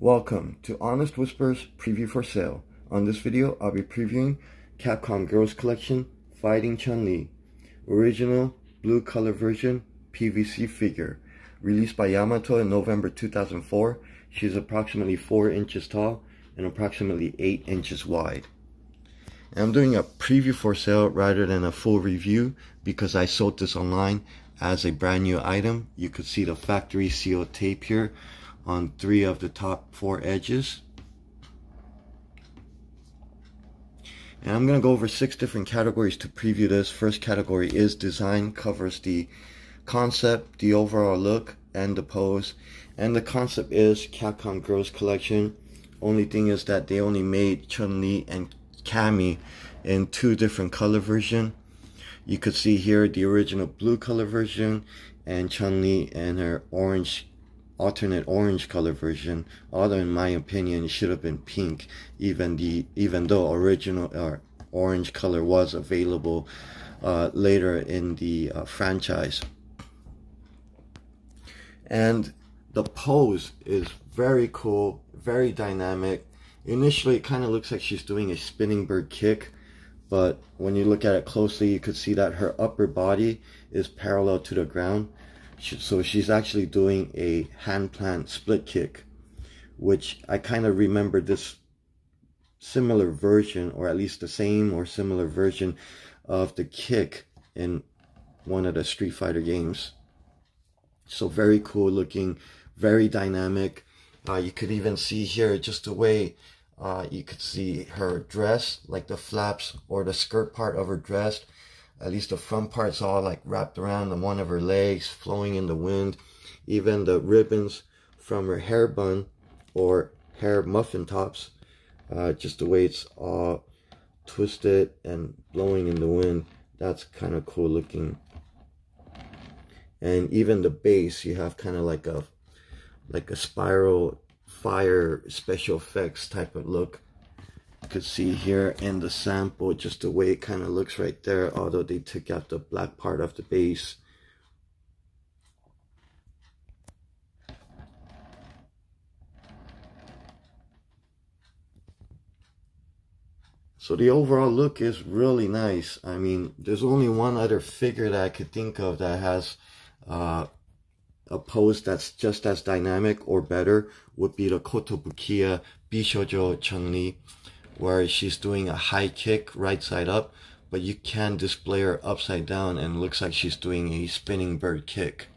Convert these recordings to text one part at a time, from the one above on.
Welcome to Honest Whispers Preview for Sale. On this video, I'll be previewing Capcom Girls Collection Fighting Chun-Li, original blue color version PVC figure, released by Yamato in November 2004. She is approximately 4 inches tall and approximately 8 inches wide. And I'm doing a preview for sale rather than a full review because I sold this online as a brand new item. You could see the factory sealed tape here on 3 of the top 4 edges. And I'm going to go over 6 different categories to preview this. First category is design, covers the concept, the overall look, and the pose. And the concept is Capcom Girls Collection. Only thing is that they only made Chun-Li and Cammy in 2 different color versions. You could see here the original blue color version and Chun-Li and her alternate orange color version. Although in my opinion it should have been pink, even though original orange color was available later in the franchise. And the pose is very cool, very dynamic. Initially it kind of looks like she's doing a spinning bird kick, but when you look at it closely you could see that her upper body is parallel to the ground. So she's actually doing a hand plant split kick, which I kind of remember this similar version, or at least the same or similar version of the kick in one of the Street Fighter games. So very cool looking, very dynamic. You could even see here just the way you could see her dress, like the flaps or the skirt part of her dress. At least the front part's all like wrapped around one of her legs, flowing in the wind. Even the ribbons from her hair bun or hair muffin tops, just the way it's all twisted and blowing in the wind. That's kind of cool looking. And even the base, you have kind of like a spiral fire special effects type of look. You could see here in the sample just the way it kind of looks right there, although they took out the black part of the base. So the overall look is really nice. I mean, there's only one other figure that I could think of that has a pose that's just as dynamic or better, would be the Kotobukiya Bishojo Chun-Li, where she's doing a high kick right side up, but you can display her upside down and it looks like she's doing a spinning bird kick.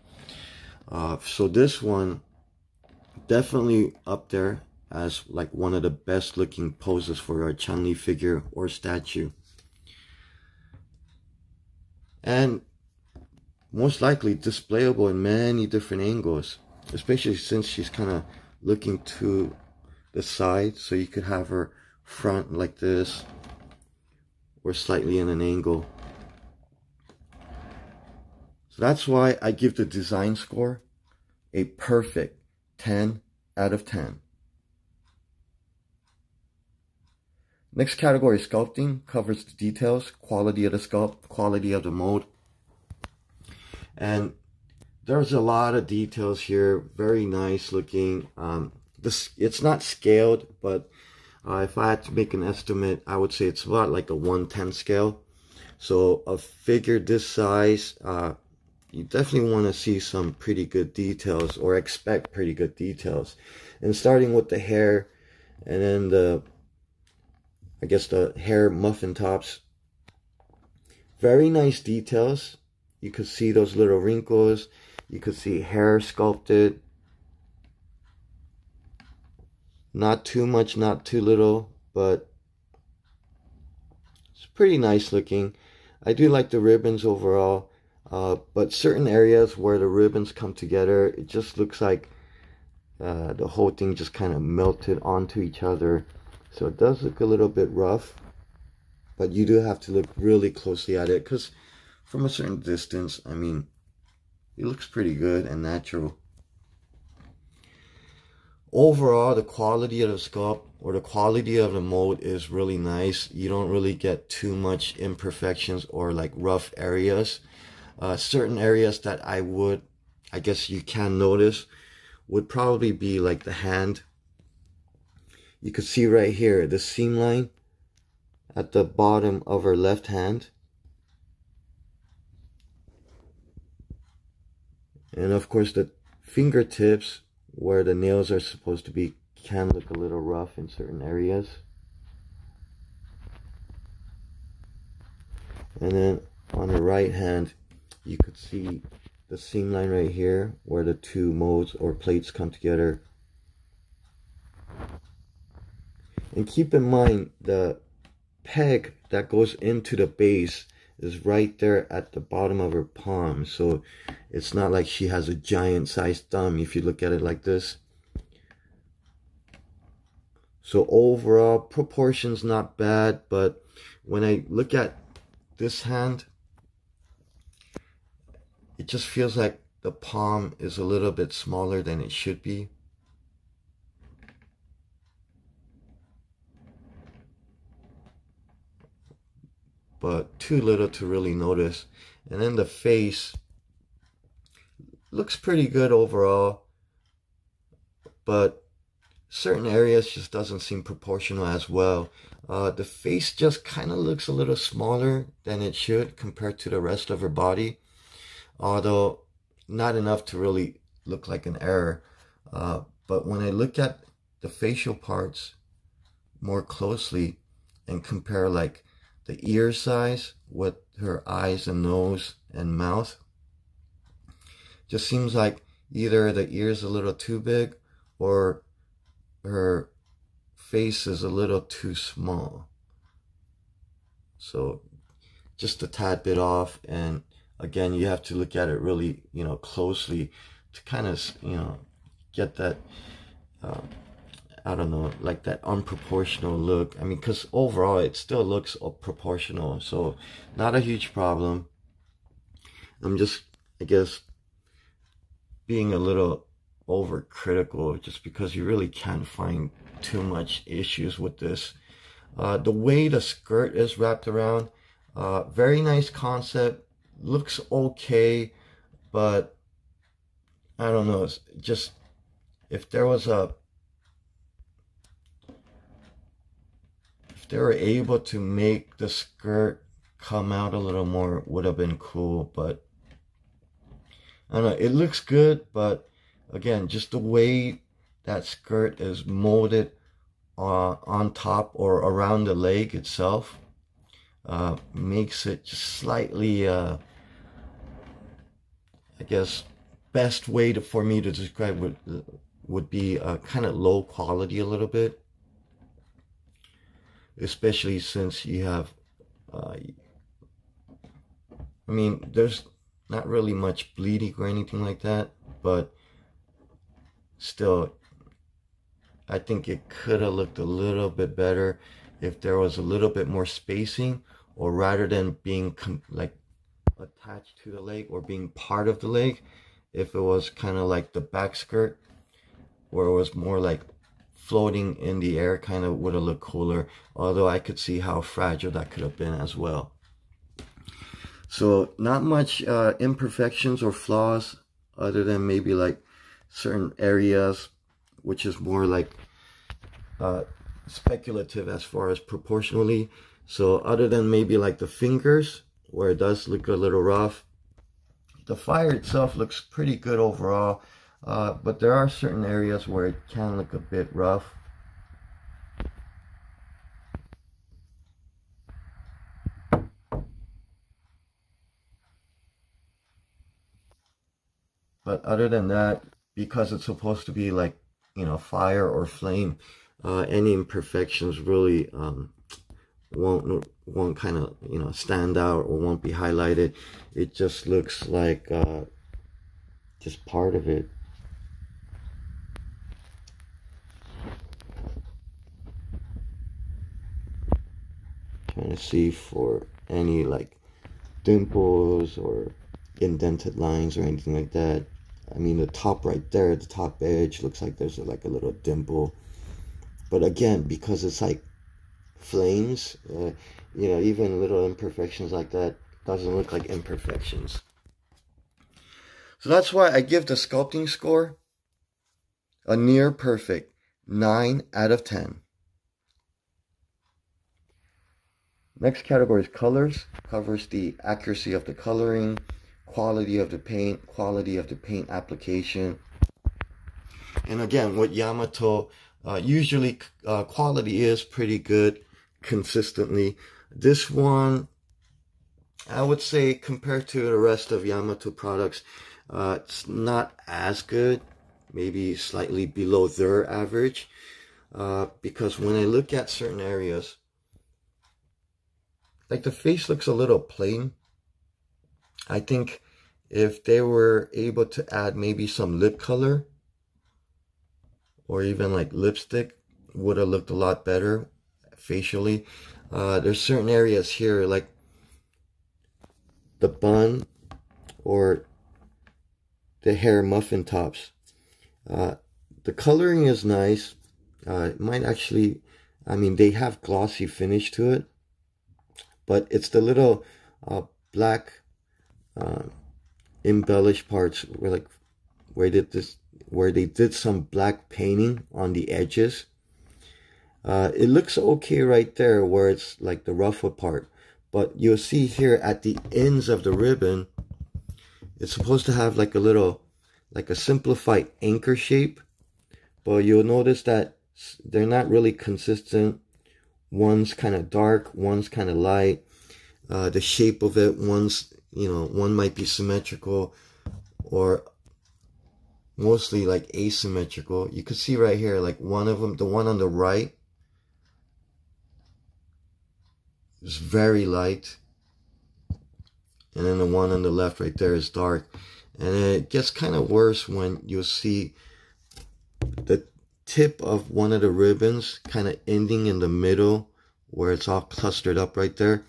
So this one definitely up there as like one of the best looking poses for a Chun-Li figure or statue. And most likely displayable in many different angles, especially since she's kind of looking to the side, so you could have her front like this or slightly in an angle. So that's why I give the design score a perfect 10 out of 10. Next category, sculpting, covers the details, quality of the sculpt, quality of the mold. And there's a lot of details here, very nice looking. It's not scaled, but if I had to make an estimate, I would say it's about like a 1/10 scale. So a figure this size, you definitely want to see some pretty good details, or expect pretty good details. And starting with the hair, and then I guess the hair muffin tops, very nice details. You could see those little wrinkles. You could see hair sculpted. Not too much, not too little, but it's pretty nice looking. I do like the ribbons overall, but certain areas where the ribbons come together, it just looks like the whole thing just kind of melted onto each other. So it does look a little bit rough, but you do have to look really closely at it, because from a certain distance, I mean, it looks pretty good and natural. Overall, the quality of the sculpt or the quality of the mold is really nice. You don't really get too much imperfections or like rough areas. Certain areas that I guess you can notice would probably be like the hand you could see right here, the seam line at the bottom of her left hand. And of course the fingertips where the nails are supposed to be can look a little rough in certain areas. And then on the right hand, you could see the seam line right here where the two molds or plates come together. And keep in mind, the peg that goes into the base is right there at the bottom of her palm. So it's not like she has a giant sized thumb if you look at it like this. So overall, proportions not bad, but when I look at this hand, it just feels like the palm is a little bit smaller than it should be. But too little to really notice. And then the face looks pretty good overall, but certain areas just doesn't seem proportional as well. The face just kind of looks a little smaller than it should compared to the rest of her body, although not enough to really look like an error. But when I look at the facial parts more closely and compare like the ear size with her eyes and nose and mouth, just seems like either the ear's a little too big or her face is a little too small. So just a tad bit off. And again, you have to look at it really, closely to kind of, get that, I don't know, like that unproportional look. I mean, because overall it still looks proportional, so not a huge problem. I'm just, I guess, being a little overcritical just because you really can't find too much issues with this. The way the skirt is wrapped around, very nice concept, looks okay, but I don't know, it's just, if they were able to make the skirt come out a little more, would have been cool. But I don't know, it looks good, but again, just the way that skirt is molded on top or around the leg itself makes it just slightly, I guess, best way for me to describe would be kind of low quality a little bit. Especially since you have, I mean, there's not really much bleeding or anything like that, but still, I think it could have looked a little bit better if there was a little bit more spacing, or rather than being like attached to the leg or being part of the leg, if it was kind of like the back skirt, where it was more like floating in the air, kind of would have looked cooler, although I could see how fragile that could have been as well. So not much imperfections or flaws, other than maybe like certain areas, which is more like speculative as far as proportionally. So other than maybe like the fingers, where it does look a little rough, the fire itself looks pretty good overall. But there are certain areas where it can look a bit rough. But other than that, because it's supposed to be like, fire or flame, any imperfections really won't kind of, stand out or won't be highlighted. It just looks like just part of it. Trying to see for any like dimples or indented lines or anything like that. I mean, the top right there, the top edge, looks like there's like a little dimple. But again, because it's like flames, even little imperfections like that doesn't look like imperfections. So that's why I give the sculpting score a near perfect 9 out of 10. Next category is colors. Covers the accuracy of the coloring, quality of the paint application. And again, with Yamato, usually quality is pretty good consistently. This one, I would say, compared to the rest of Yamato products, it's not as good, maybe slightly below their average, because when I look at certain areas, like the face looks a little plain. I think if they were able to add maybe some lip color or even like lipstick, would have looked a lot better facially. There's certain areas here like the bun or the hair muffin tops. The coloring is nice. It might actually, I mean, they have glossy finish to it, but it's the little black embellished parts where they did some black painting on the edges. It looks okay right there where it's like the ruffle part, but you'll see here at the ends of the ribbon, it's supposed to have like a little, like a simplified anchor shape, but you'll notice that they're not really consistent. One's kind of dark, one's kind of light. The shape of it, one might be symmetrical or mostly like asymmetrical. You can see right here, like one of them, the one on the right, is very light, and then the one on the left right there is dark. And it gets kind of worse when you see the tip of one of the ribbons kind of ending in the middle where it's all clustered up right there.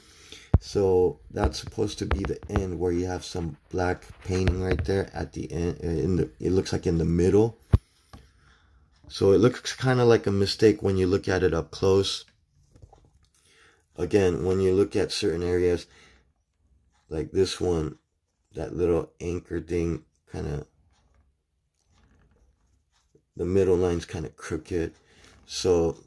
So that's supposed to be the end where you have some black painting right there at the end. It looks like in the middle. So it looks kind of like a mistake when you look at it up close. Again, when you look at certain areas, like this one, that little anchor thing, kind of, the middle line's kind of crooked. So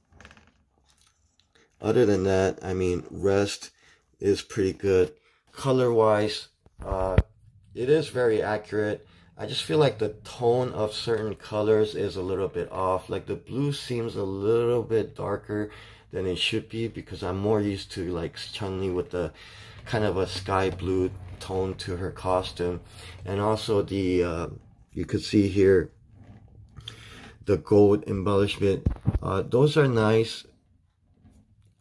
other than that, I mean, rest is pretty good. Color wise, it is very accurate. I just feel like the tone of certain colors is a little bit off. Like the blue seems a little bit darker than it should be, because I'm more used to like Chun-Li with the kind of a sky blue tone to her costume. And also the you could see here the gold embellishment. Those are nice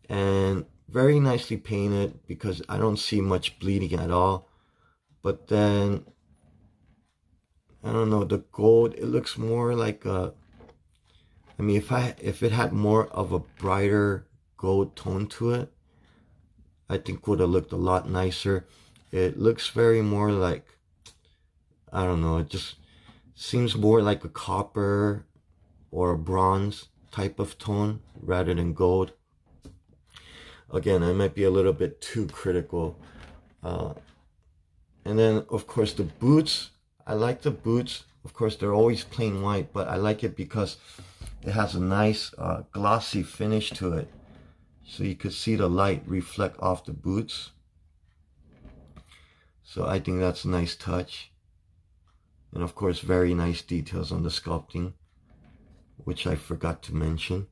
and very nicely painted, because I don't see much bleeding at all. But then, I don't know, the gold, it looks more like a, I mean, if it had more of a brighter gold tone to it, I think would have looked a lot nicer. It looks very more like, I don't know, it just seems more like a copper or a bronze type of tone rather than gold. Again, I might be a little bit too critical. And then, of course, the boots. I like the boots. Of course, they're always plain white, but I like it because it has a nice glossy finish to it. So you could see the light reflect off the boots. So I think that's a nice touch. And of course, very nice details on the sculpting, which I forgot to mention.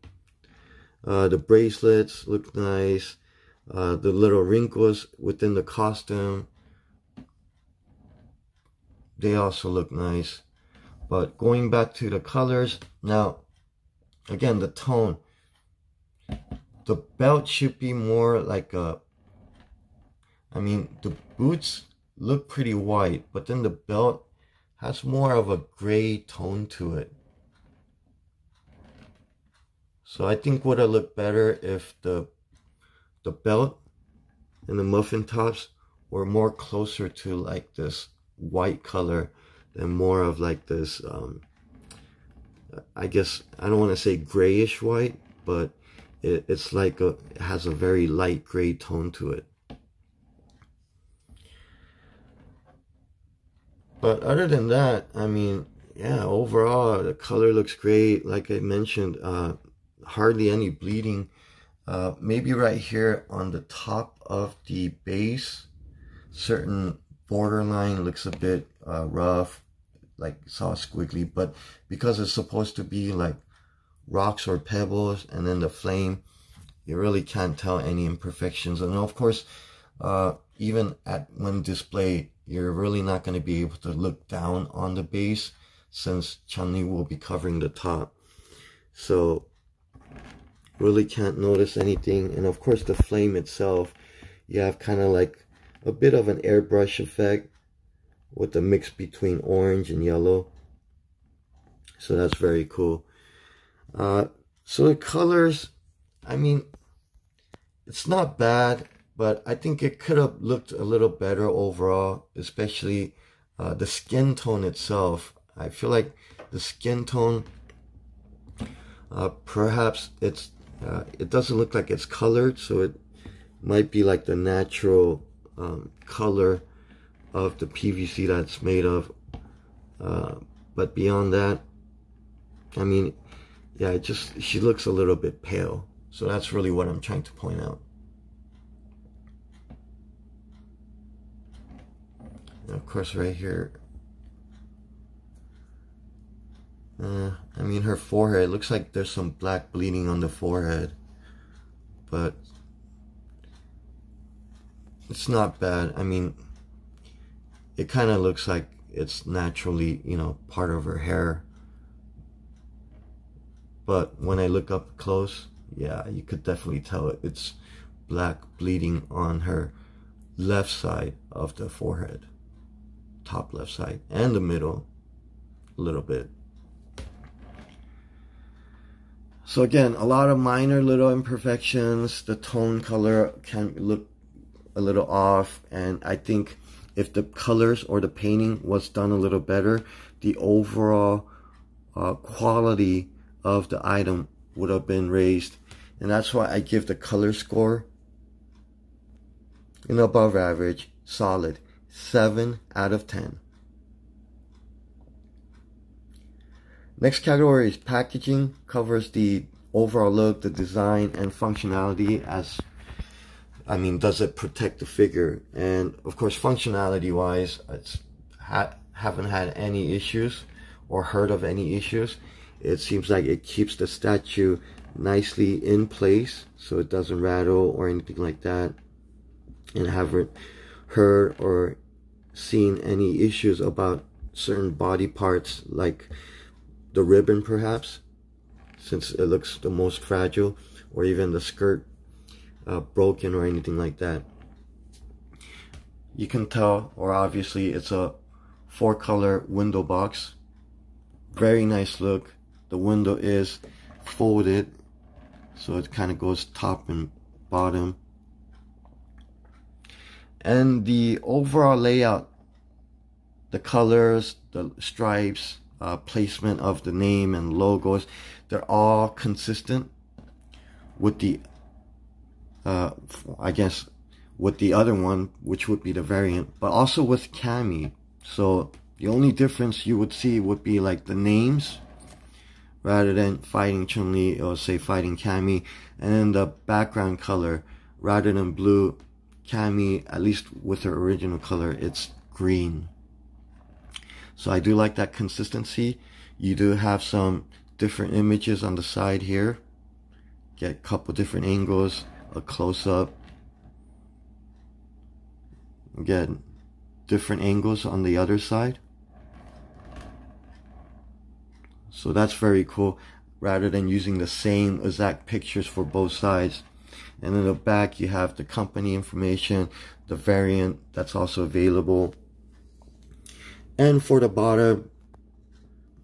The bracelets look nice. The little wrinkles within the costume, they also look nice. But going back to the colors, now, again, the tone. The belt should be more like a, I mean, the boots look pretty white, but then the belt has more of a gray tone to it. So I think would have looked better if the belt and the muffin tops were more closer to like this white color than more of like this, I guess, I don't want to say grayish white, but it's like it has a very light gray tone to it. But other than that, I mean, yeah, overall the color looks great. Like I mentioned, hardly any bleeding. maybe right here on the top of the base, certain borderline looks a bit rough, like it's all squiggly, but because it's supposed to be like rocks or pebbles and then the flame, you really can't tell any imperfections. And of course, even when displayed, you're really not going to be able to look down on the base since Chun-Li will be covering the top. So really can't notice anything. And of course the flame itself, you have kind of like a bit of an airbrush effect with the mix between orange and yellow. So that's very cool. So the colors, I mean, it's not bad, but I think it could have looked a little better overall, especially the skin tone itself. I feel like the skin tone, perhaps it doesn't look like it's colored, so it might be like the natural color of the PVC that's made of. But beyond that, I mean, yeah, she looks a little bit pale. So that's really what I'm trying to point out. And of course right here, I mean, her forehead, looks like there's some black bleeding on the forehead, but it's not bad. I mean, it kind of looks like it's naturally, you know, part of her hair. But when I look up close, yeah, you could definitely tell it's black bleeding on her left side of the forehead, top left side, and the middle a little bit. So again, a lot of minor little imperfections. The tone color can look a little off, and I think if the colors or the painting was done a little better, the overall quality of the item would have been raised. And that's why I give the color score an above average, solid 7 out of 10. Next category is packaging. Covers the overall look, the design, and functionality. As I mean, does it protect the figure? And of course, functionality wise, haven't had any issues or heard of any issues. It seems like it keeps the statue nicely in place, so it doesn't rattle or anything like that. And I haven't heard or seen any issues about certain body parts, like the ribbon perhaps, since it looks the most fragile, or even the skirt broken or anything like that. You can tell, or obviously it's a 4-color window box. Very nice look. The window is folded, so it kind of goes top and bottom. And the overall layout, the colors, the stripes, placement of the name and logos, they're all consistent with the I guess with the other one, which would be the variant, but also with Cammy. So the only difference you would see would be like the names, rather than fighting Chun-Li, or say fighting Cammy, and then the background color, rather than blue, Cammy, at least with her original color, it's green. So I do like that consistency. You do have some different images on the side here. Get a couple different angles, a close-up. Again, different angles on the other side. So that's very cool, rather than using the same exact pictures for both sides. And in the back you have the company information, the variant that's also available. And for the bottom,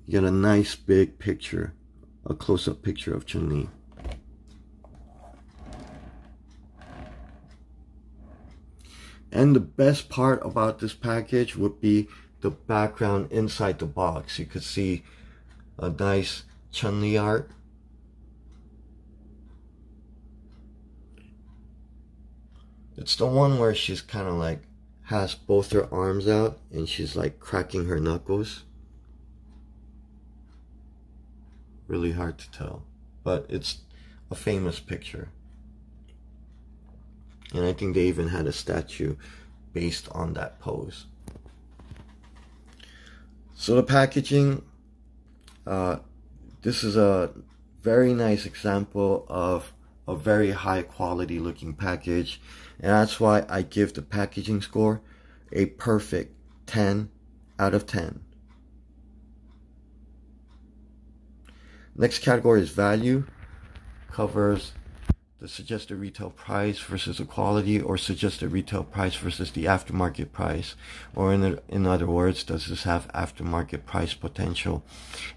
you get a nice big picture, a close-up picture of Chun-Li. And the best part about this package would be the background inside the box. You could see a nice Chun-Li art. It's the one where she's kind of like has both her arms out and she's like cracking her knuckles. Really hard to tell, but it's a famous picture. And I think they even had a statue based on that pose. So the packaging, this is a very nice example of a very high quality looking package, and that's why I give the packaging score a perfect 10 out of 10. Next category is value. Covers the suggested retail price versus the quality, or suggested retail price versus the aftermarket price, or in other words, does this have aftermarket price potential?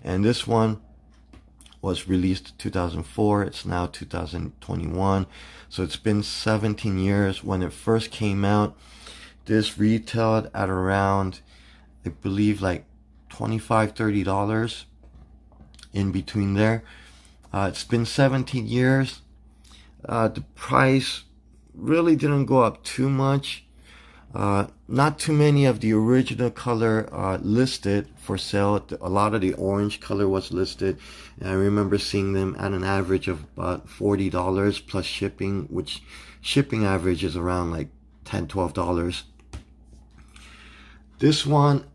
And this one was released 2004. It's now 2021, so it's been 17 years. When it first came out, this retailed at around, I believe, like $25-$30, in between there. It's been 17 years. The price really didn't go up too much. Not too many of the original color listed for sale. A lot of the orange color was listed, and I remember seeing them at an average of about $40 plus shipping, which shipping average is around like $10-$12. This one,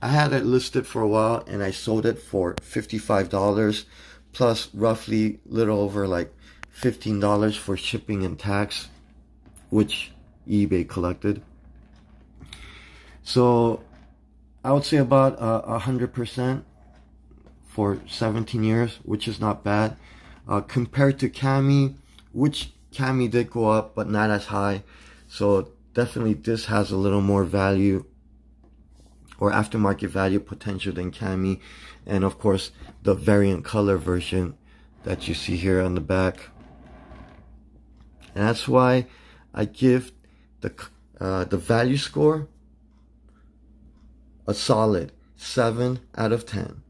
I had it listed for a while, and I sold it for $55 plus roughly little over like $15 for shipping and tax, which eBay collected. So I would say about 100% for 17 years, which is not bad. Compared to Cami, which Cami did go up, but not as high. So definitely this has a little more value, or aftermarket value potential, than Cami. And of course, the variant color version that you see here on the back. And that's why I give the value score a solid 7 out of 10.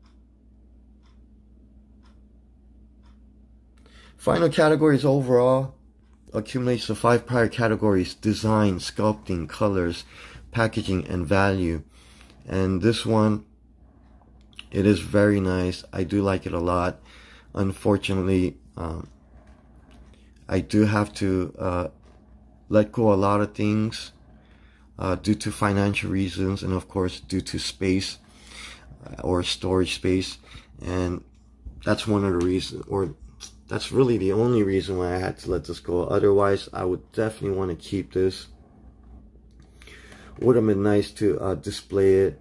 Final category is overall. Accumulates the 5 prior categories: design, sculpting, colors, packaging, and value. And this one, it is very nice. I do like it a lot. Unfortunately, I do have to let go a lot of things due to financial reasons, and of course due to space or storage space. And that's one of the reasons, or that's really the only reason why I had to let this go. Otherwise, I would definitely want to keep this. Would have been nice to display it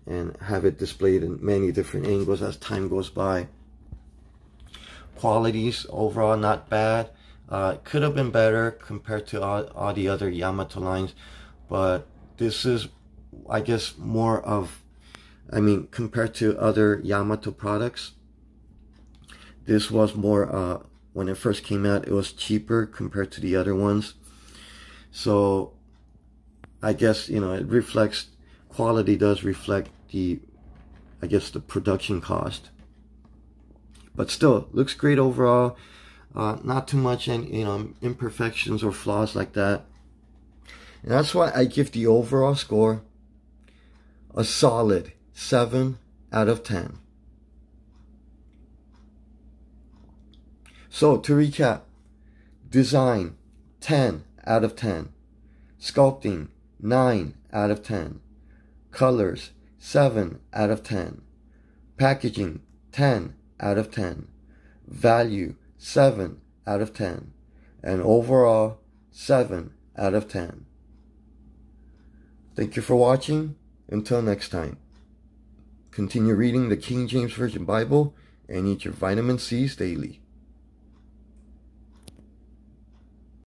and have it displayed in many different angles as time goes by. Qualities overall not bad. Could have been better compared to all the other Yamato lines, but this is, I guess, more of, compared to other Yamato products, this was more, when it first came out, it was cheaper compared to the other ones. So I guess, it reflects, quality does reflect the, I guess, the production cost. But still, looks great overall. Not too much, imperfections or flaws like that. And that's why I give the overall score a solid 7 out of 10. So to recap: design 10 out of 10, sculpting 9 out of 10, colors 7 out of 10, packaging 10 out of 10, value 7 out of 10, and overall 7 out of 10. Thank you for watching. Until next time, continue reading the King James Version Bible and eat your vitamin C's daily.